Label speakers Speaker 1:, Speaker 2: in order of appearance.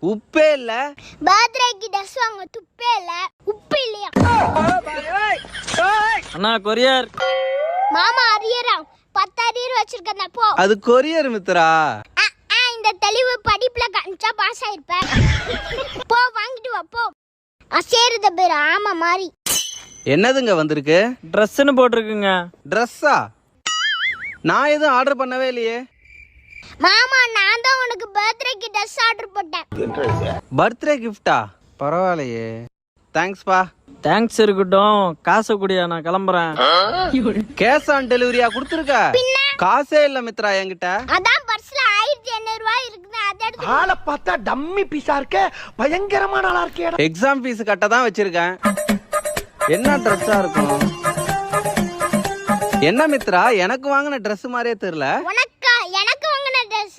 Speaker 1: உப்பே இல்ல.
Speaker 2: பர்த்டேக்கு ட்ரெஸ் வாங்க துப்பே இல்ல. உப்பு இல்லையா?
Speaker 3: அண்ணா கொரியர்.
Speaker 2: மாமா அரியரா 10 அரியர் வச்சிருக்கேன் போ.
Speaker 1: அது கொரியர் மித்ரா.
Speaker 2: இந்த தெளிவு படிப்புல கஞ்சா பாஸ் ஆயிருப்பேன். போ வாங்கிட்டு வா போ. அசேருத பேர் ஆமா மாதிரி.
Speaker 1: என்னதுங்க வந்திருக்கு?
Speaker 3: ட்ரெஸ்ன்னு போட்டிருக்குங்க.
Speaker 1: ட்ரெஸ்ஸா? நான் எதுவும் ஆர்டர் பண்ணவே இல்லையே.
Speaker 2: மாமா நான் தான் உனக்கு பர்த்டேக்கு ட்ரெஸ் ஆர்டர் போட்டேன்.
Speaker 1: பர்த்டே கிஃப்டா? பரவாயில்லையே. தேங்க்ஸ்பா.
Speaker 3: தேங்க்ஸ் இருக்கட்டும், காசை குடியா, நான் கிளம்புறேன்.
Speaker 1: கேஷ் ஆன் டெலிவரியா கொடுத்துருக்க? காசே இல்ல மித்ரா என்கிட்ட.
Speaker 2: அதான் பர்ஸ்ல 1800 ரூபாய் இருக்குது. அத எடுத்து
Speaker 4: ஆளை பார்த்தா டம்மி பீஸா இருக்க, பயங்கரமான ஆளா இருக்கே.
Speaker 1: எக்ஸாம் ஃபீஸ் கட்ட தான் வச்சிருக்கேன். என்ன ட்ரெஸ்ஸா இருக்கும்? என்ன மித்ரா எனக்கு வாங்கின ட்ரெஸ் மாதிரியே தெரியல.
Speaker 2: எனக்கு வாங்கின ட்ரெஸ்